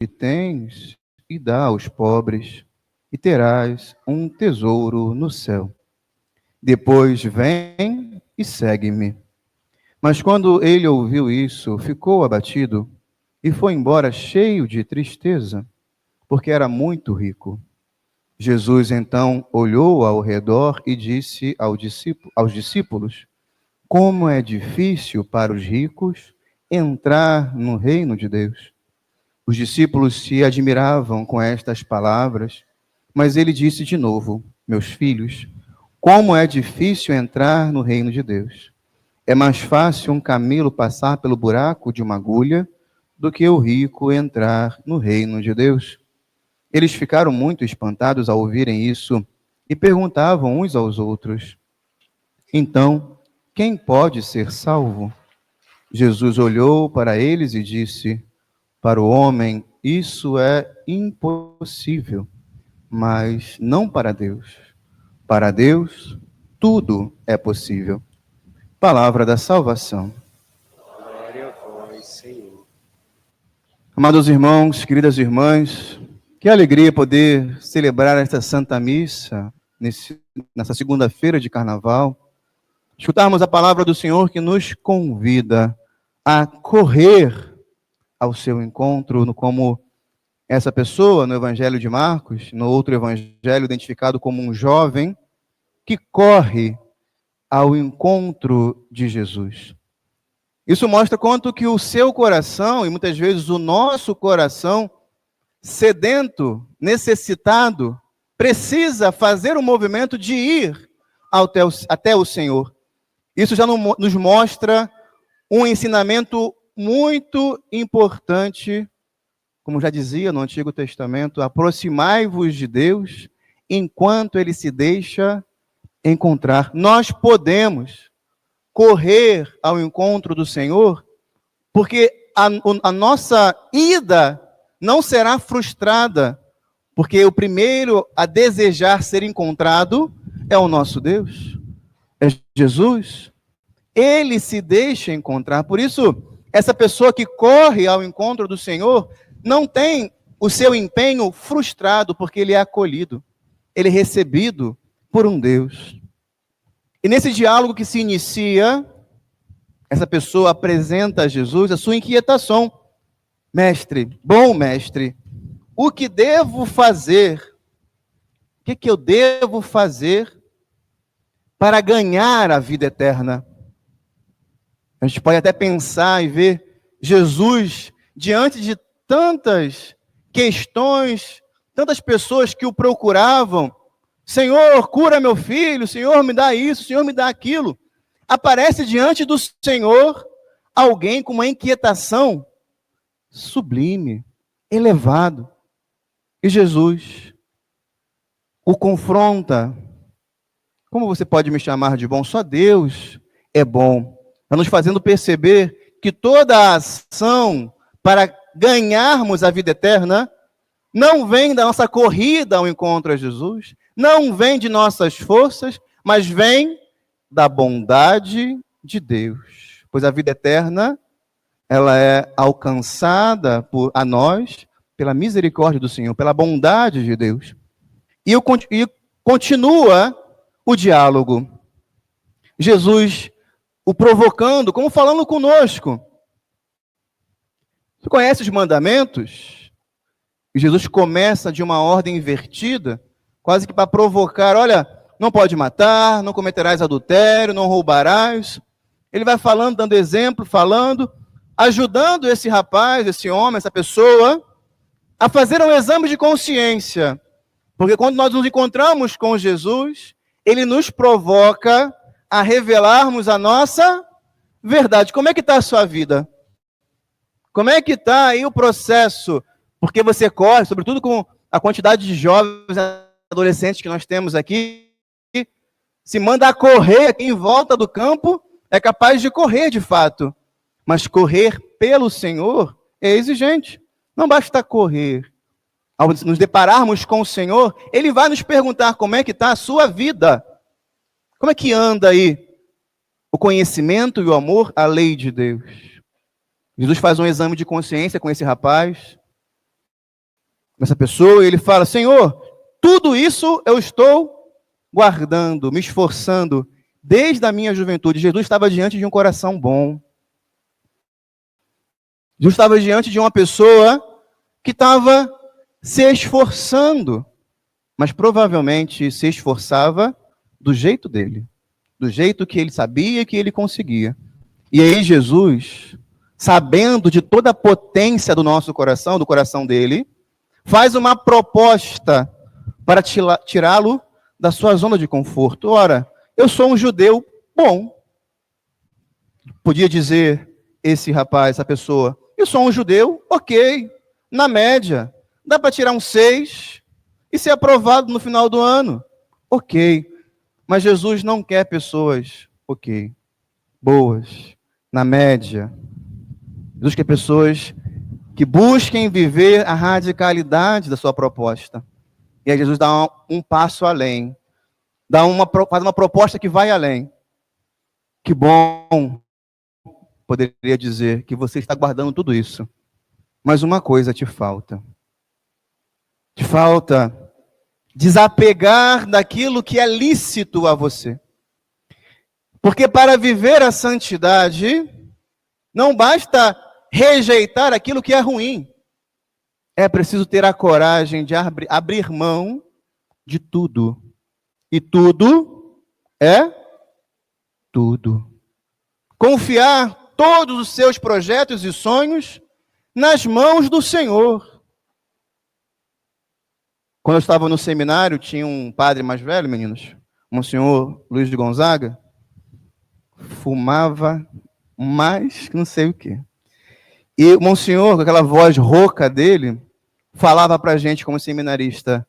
que tens e dá aos pobres, e terás um tesouro no céu. Depois vem e segue-me. Mas quando ele ouviu isso, ficou abatido e foi embora cheio de tristeza, porque era muito rico. Jesus então olhou ao redor e disse aos discípulos: Como é difícil para os ricos entrar no reino de Deus. Os discípulos se admiravam com estas palavras, mas ele disse de novo: Meus filhos, como é difícil entrar no reino de Deus. É mais fácil um camelo passar pelo buraco de uma agulha do que o rico entrar no reino de Deus. Eles ficaram muito espantados ao ouvirem isso e perguntavam uns aos outros: Então, quem pode ser salvo? Jesus olhou para eles e disse: Para o homem isso é impossível, mas não para Deus. Para Deus tudo é possível. Palavra da salvação. Glória a vós, Senhor. Amados irmãos, queridas irmãs, que alegria poder celebrar esta Santa Missa nessa segunda-feira de Carnaval, escutarmos a palavra do Senhor que nos convida a correr ao seu encontro, como essa pessoa no Evangelho de Marcos, no outro Evangelho identificado como um jovem que corre ao encontro de Jesus. Isso mostra quanto que o seu coração, e muitas vezes o nosso coração, sedento, necessitado, precisa fazer o movimento de ir até o Senhor. Isso já nos mostra um ensinamento muito importante, como já dizia no Antigo Testamento: aproximai-vos de Deus enquanto Ele se deixa encontrar. Nós podemos correr ao encontro do Senhor, porque a nossa ida não será frustrada, porque o primeiro a desejar ser encontrado é o nosso Deus, é Jesus. Ele se deixa encontrar. Por isso, essa pessoa que corre ao encontro do Senhor não tem o seu empenho frustrado, porque ele é acolhido, ele é recebido por um Deus. E nesse diálogo que se inicia, essa pessoa apresenta a Jesus a sua inquietação. Mestre, bom mestre, o que devo fazer? O que eu devo fazer para ganhar a vida eterna? A gente pode até pensar e ver Jesus diante de tantas questões, tantas pessoas que o procuravam. Senhor, cura meu filho, Senhor, me dá isso, Senhor, me dá aquilo. Aparece diante do Senhor alguém com uma inquietação sublime, elevado. E Jesus o confronta. Como você pode me chamar de bom? Só Deus é bom. Está nos fazendo perceber que toda a ação para ganharmos a vida eterna não vem da nossa corrida ao encontro a Jesus, não vem de nossas forças, mas vem da bondade de Deus. Pois a vida eterna, ela é alcançada a nós pela misericórdia do Senhor, pela bondade de Deus. E continua o diálogo. Jesus o provocando, como falando conosco. Você conhece os mandamentos? E Jesus começa de uma ordem invertida, quase que para provocar: olha, não pode matar, não cometerás adultério, não roubarás. Ele vai falando, dando exemplo, falando, ajudando esse rapaz, esse homem, essa pessoa, a fazer um exame de consciência. Porque quando nós nos encontramos com Jesus, ele nos provoca a revelarmos a nossa verdade. Como é que está a sua vida? Como é que está aí o processo? Porque você corre, sobretudo com a quantidade de jovens adolescentes que nós temos aqui, se manda a correr aqui em volta do campo, é capaz de correr de fato. Mas correr pelo Senhor é exigente. Não basta correr. Ao nos depararmos com o Senhor, Ele vai nos perguntar como é que está a sua vida. Como é que anda aí o conhecimento e o amor à lei de Deus? Jesus faz um exame de consciência com esse rapaz. nessa pessoa e ele fala: Senhor, tudo isso eu estou guardando, me esforçando desde a minha juventude. Jesus estava diante de um coração bom. Jesus estava diante de uma pessoa que estava se esforçando, mas provavelmente se esforçava do jeito dele, do jeito que ele sabia que ele conseguia. E aí Jesus, sabendo de toda a potência do nosso coração, do coração dele, faz uma proposta para tirá-lo da sua zona de conforto. Ora, eu sou um judeu bom. Podia dizer esse rapaz, essa pessoa: eu sou um judeu, ok, na média. Dá para tirar um 6 e ser aprovado no final do ano. Ok. Mas Jesus não quer pessoas, ok, boas, na média. Jesus quer pessoas que busquem viver a radicalidade da sua proposta. E aí Jesus dá um passo além. Faz uma proposta que vai além. Que bom, poderia dizer, que você está guardando tudo isso. Mas uma coisa te falta. Te falta desapegar daquilo que é lícito a você. Porque para viver a santidade, não basta rejeitar aquilo que é ruim. É preciso ter a coragem de abrir mão de tudo. E tudo é tudo. Confiar todos os seus projetos e sonhos nas mãos do Senhor. Quando eu estava no seminário, tinha um padre mais velho, meninos, Monsenhor Luiz de Gonzaga, fumava mais que não sei o quê. E o Monsenhor, com aquela voz rouca dele, falava para a gente como seminarista: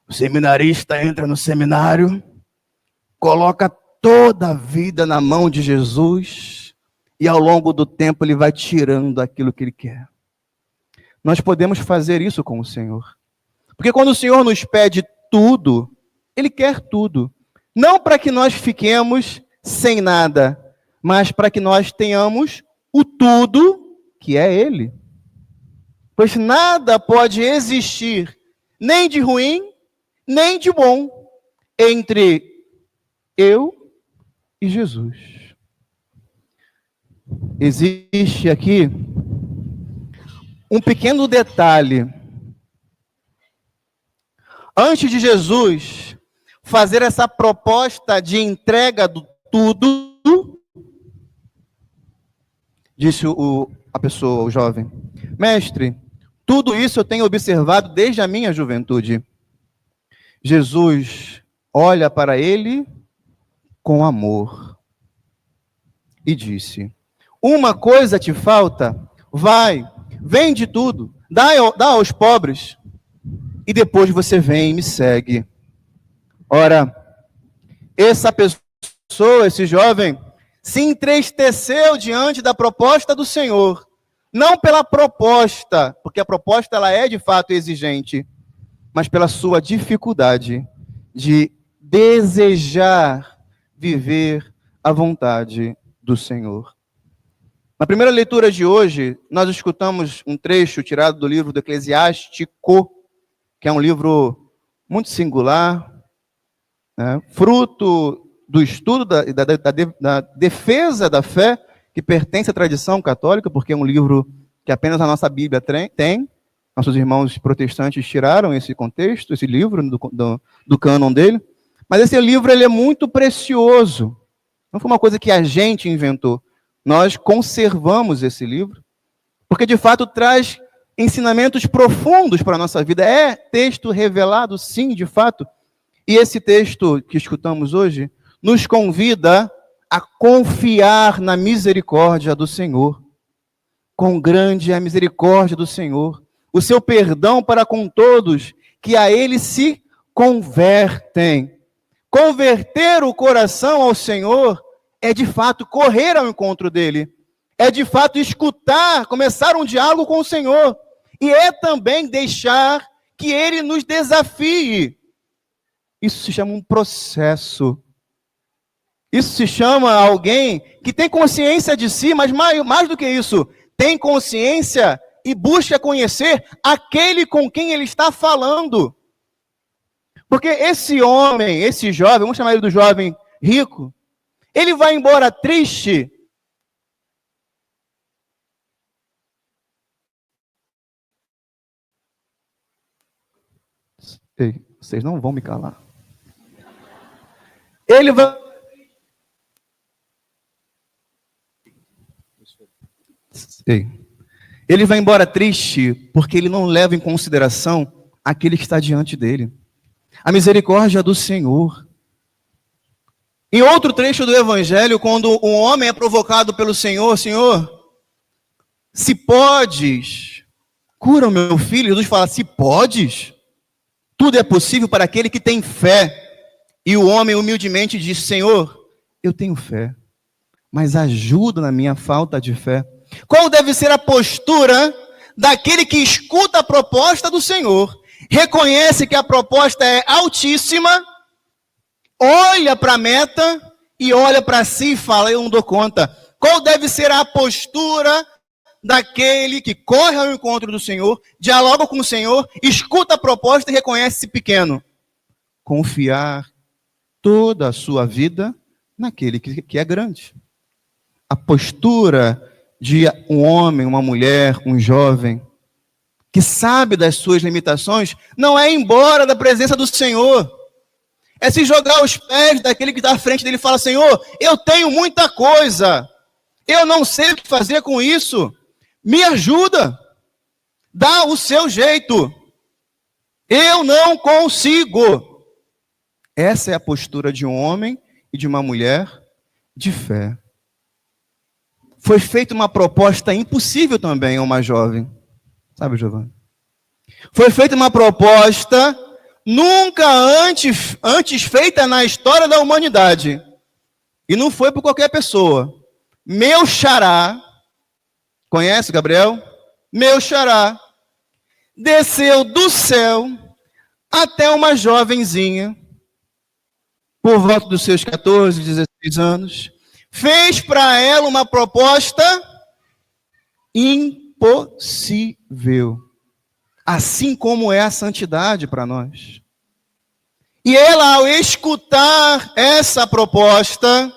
o seminarista entra no seminário, coloca toda a vida na mão de Jesus e ao longo do tempo ele vai tirando aquilo que ele quer. Nós podemos fazer isso com o Senhor. Porque quando o Senhor nos pede tudo, Ele quer tudo. Não para que nós fiquemos sem nada, mas para que nós tenhamos o tudo que é Ele. Pois nada pode existir, nem de ruim, nem de bom, entre eu e Jesus. Existe aqui um pequeno detalhe. Antes de Jesus fazer essa proposta de entrega do tudo, disse a pessoa, o jovem: mestre, tudo isso eu tenho observado desde a minha juventude. Jesus olha para ele com amor e disse: uma coisa te falta, vai, vende tudo, dá aos pobres, e depois você vem e me segue. Ora, essa pessoa, esse jovem, se entristeceu diante da proposta do Senhor. Não pela proposta, porque a proposta ela é de fato exigente, mas pela sua dificuldade de desejar viver a vontade do Senhor. Na primeira leitura de hoje, nós escutamos um trecho tirado do livro do Eclesiástico, que é um livro muito singular, né? Fruto do estudo da defesa da fé, que pertence à tradição católica, porque é um livro que apenas a nossa Bíblia tem. Nossos irmãos protestantes tiraram esse contexto, esse livro do cânon dele. Mas esse livro ele é muito precioso. Não foi uma coisa que a gente inventou. Nós conservamos esse livro, porque de fato traz ensinamentos profundos para a nossa vida. É texto revelado, sim, de fato. E esse texto que escutamos hoje nos convida a confiar na misericórdia do Senhor. Quão grande é a misericórdia do Senhor, o seu perdão para com todos que a Ele se convertem. Converter o coração ao Senhor é de fato correr ao encontro dEle. É de fato escutar, começar um diálogo com o Senhor. E é também deixar que Ele nos desafie. Isso se chama um processo. Isso se chama alguém que tem consciência de si, mas mais do que isso, tem consciência e busca conhecer aquele com quem ele está falando. Porque esse homem, esse jovem, vamos chamar ele do jovem rico, ele vai embora triste. Ei, vocês não vão me calar. Ele vai... Ei. Ele vai embora triste porque ele não leva em consideração aquele que está diante dele. A misericórdia do Senhor. Em outro trecho do Evangelho, quando um homem é provocado pelo Senhor, Senhor, se podes, cura o meu filho. Jesus fala, se podes, tudo é possível para aquele que tem fé. E o homem humildemente diz, Senhor, eu tenho fé, mas ajuda na minha falta de fé. Qual deve ser a postura daquele que escuta a proposta do Senhor, reconhece que a proposta é altíssima, olha para a meta e olha para si e fala, eu não dou conta. Qual deve ser a postura daquele que corre ao encontro do Senhor, dialoga com o Senhor, escuta a proposta e reconhece-se pequeno? Confiar toda a sua vida naquele que é grande. A postura de um homem, uma mulher, um jovem, que sabe das suas limitações, não é ir embora da presença do Senhor. É se jogar aos pés daquele que está à frente dele e fala, Senhor, eu tenho muita coisa, eu não sei o que fazer com isso, me ajuda, dá o seu jeito, eu não consigo. Essa é a postura de um homem e de uma mulher de fé. Foi feita uma proposta impossível também a uma jovem. Sabe, Giovanni? Foi feita uma proposta nunca antes feita na história da humanidade. E não foi por qualquer pessoa. Meu xará, conhece, Gabriel? Meu xará, desceu do céu até uma jovenzinha, por volta dos seus 14, 16 anos, fez para ela uma proposta impossível, assim como é a santidade para nós. E ela, ao escutar essa proposta,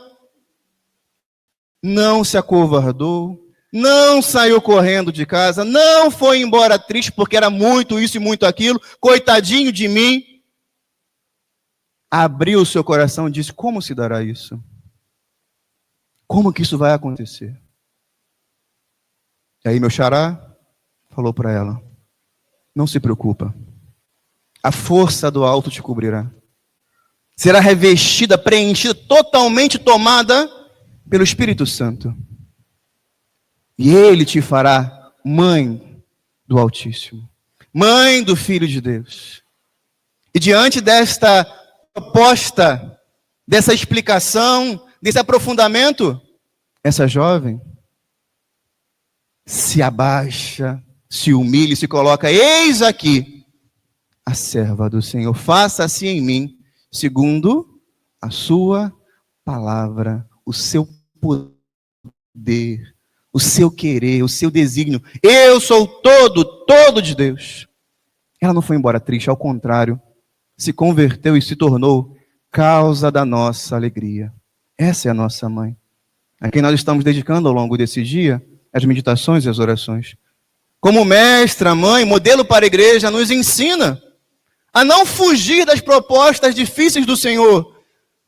não se acovardou, não saiu correndo de casa, não foi embora triste porque era muito isso e muito aquilo, coitadinho de mim. Abriu o seu coração e disse, como se dará isso? Como que isso vai acontecer? E aí meu xará falou para ela, não se preocupa, a força do alto te cobrirá. Será revestida, preenchida, totalmente tomada pelo Espírito Santo. E ele te fará mãe do Altíssimo, mãe do Filho de Deus. E diante desta proposta, dessa explicação, desse aprofundamento, essa jovem se abaixa, se humilha e se coloca, eis aqui a serva do Senhor, faça assim em mim, segundo a sua palavra, o seu poder, o seu querer, o seu desígnio. Eu sou todo de Deus. Ela não foi embora triste, ao contrário, se converteu e se tornou causa da nossa alegria. Essa é a nossa mãe, a quem nós estamos dedicando ao longo desse dia as meditações e as orações. Como mestra, mãe, modelo para a igreja, nos ensina a não fugir das propostas difíceis do Senhor.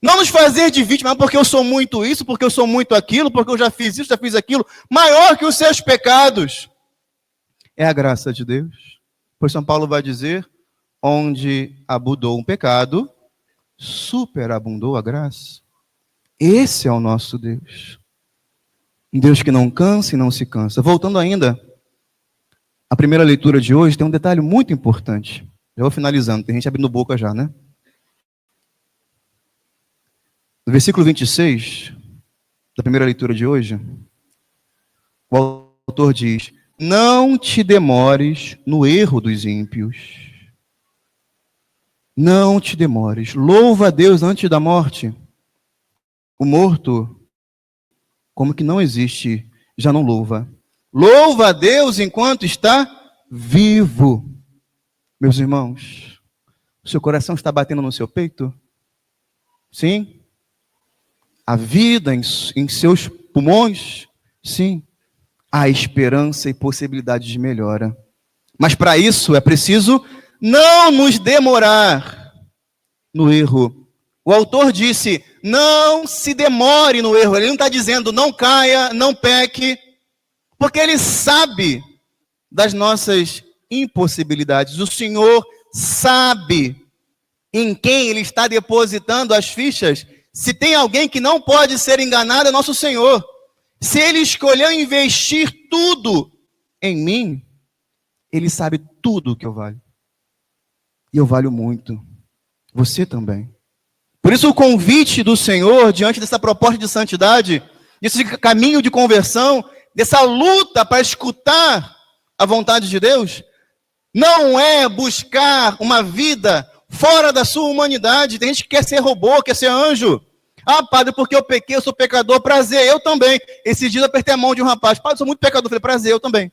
Não nos fazer de vítima, porque eu sou muito isso, porque eu sou muito aquilo, porque eu já fiz isso, já fiz aquilo, maior que os seus pecados. É a graça de Deus. Pois São Paulo vai dizer, onde abundou um pecado, superabundou a graça. Esse é o nosso Deus. Um Deus que não cansa e não se cansa. Voltando ainda à primeira leitura de hoje, tem um detalhe muito importante. Já vou finalizando, tem gente abrindo boca já, né? No versículo 26, da primeira leitura de hoje, o autor diz, não te demores no erro dos ímpios. Não te demores. Louva a Deus antes da morte. O morto, como que não existe, já não louva. Louva a Deus enquanto está vivo. Meus irmãos, o seu coração está batendo no seu peito? Sim. A vida em seus pulmões? Sim. Há esperança e possibilidade de melhora. Mas para isso é preciso não nos demorar no erro. O autor disse, não se demore no erro. Ele não está dizendo, não caia, não peque, porque ele sabe das nossas impossibilidades. O Senhor sabe em quem ele está depositando as fichas. Se tem alguém que não pode ser enganado, é nosso Senhor. Se ele escolheu investir tudo em mim, ele sabe tudo o que eu valho. E eu valho muito. Você também. Por isso o convite do Senhor, diante dessa proposta de santidade, desse caminho de conversão, dessa luta para escutar a vontade de Deus, não é buscar uma vida fora da sua humanidade. Tem gente que quer ser robô, quer ser anjo. Ah, padre, porque eu pequei, eu sou pecador. Prazer, eu também. Esse dia eu apertei a mão de um rapaz. Padre, eu sou muito pecador. Eu falei, prazer, eu também.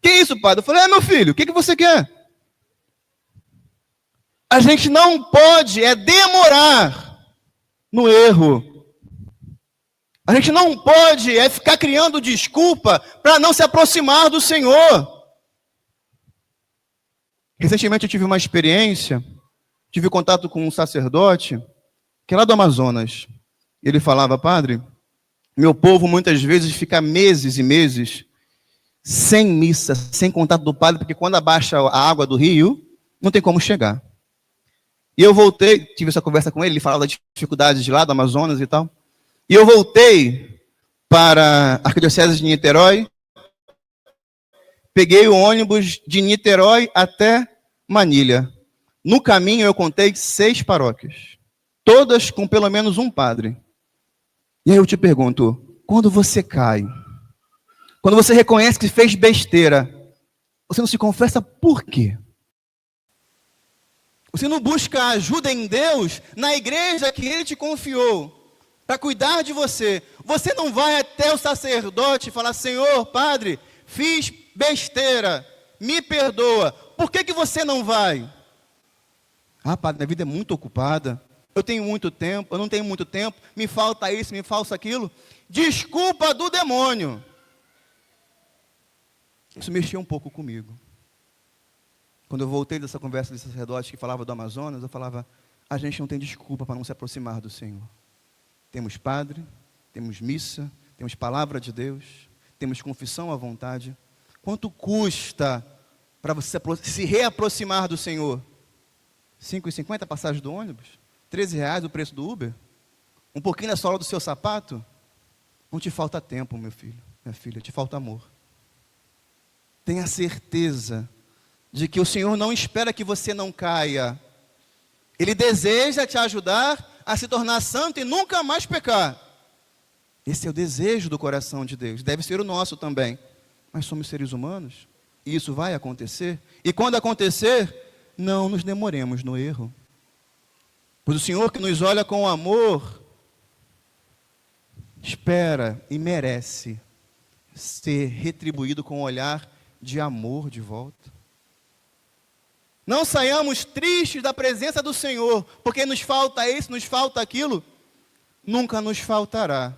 Que isso, padre? Eu falei, meu filho, o que você quer? A gente não pode demorar no erro. A gente não pode ficar criando desculpa para não se aproximar do Senhor. Recentemente eu tive uma experiência, tive contato com um sacerdote, que é lá do Amazonas. Ele falava, padre, meu povo muitas vezes fica meses e meses sem missa, sem contato do padre, porque quando abaixa a água do rio, não tem como chegar. E eu voltei, tive essa conversa com ele, ele falava das dificuldades de lá do Amazonas e tal. E eu voltei para a Arquidiocese de Niterói, peguei o ônibus de Niterói até Manilha. No caminho eu contei 6 paróquias, todas com pelo menos um padre. E aí eu te pergunto, quando você cai, quando você reconhece que fez besteira, você não se confessa por quê? Você não busca ajuda em Deus, na igreja que Ele te confiou, para cuidar de você. Você não vai até o sacerdote e falar, Senhor, Padre, fiz besteira, me perdoa. Por que você não vai? Ah, Padre, minha vida é muito ocupada, eu tenho muito tempo, eu não tenho muito tempo, me falta isso, me falta aquilo. Desculpa do demônio. Isso mexeu um pouco comigo. Quando eu voltei dessa conversa de sacerdote que falava do Amazonas, eu falava, a gente não tem desculpa para não se aproximar do Senhor. Temos padre, temos missa, temos palavra de Deus, temos confissão à vontade. Quanto custa para você se reaproximar do Senhor? 5,50 a passagem do ônibus? R$13 o preço do Uber? Um pouquinho da sola do seu sapato? Não te falta tempo, meu filho, minha filha, te falta amor. Tenha certeza de que o Senhor não espera que você não caia. Ele deseja te ajudar a se tornar santo e nunca mais pecar. Esse é o desejo do coração de Deus. Deve ser o nosso também. Mas somos seres humanos. E isso vai acontecer. E quando acontecer, não nos demoremos no erro. Pois o Senhor que nos olha com amor, espera e merece ser retribuído com um olhar de amor de volta. Não saiamos tristes da presença do Senhor, porque nos falta isso, nos falta aquilo. Nunca nos faltará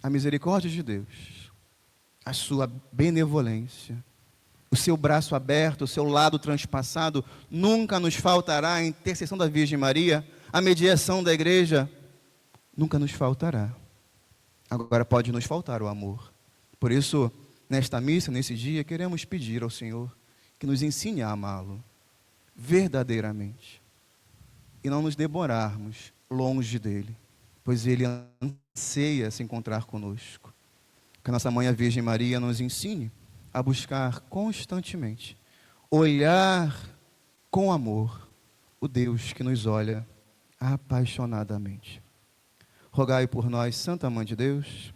a misericórdia de Deus, a sua benevolência, o seu braço aberto, o seu lado transpassado. Nunca nos faltará a intercessão da Virgem Maria, a mediação da igreja. Nunca nos faltará. Agora pode nos faltar o amor. Por isso, nesta missa, nesse dia, queremos pedir ao Senhor que nos ensine a amá-lo verdadeiramente e não nos demorarmos longe dele, pois ele anseia se encontrar conosco. Que a nossa Mãe, a Virgem Maria, nos ensine a buscar constantemente, olhar com amor o Deus que nos olha apaixonadamente. Rogai por nós, Santa Mãe de Deus,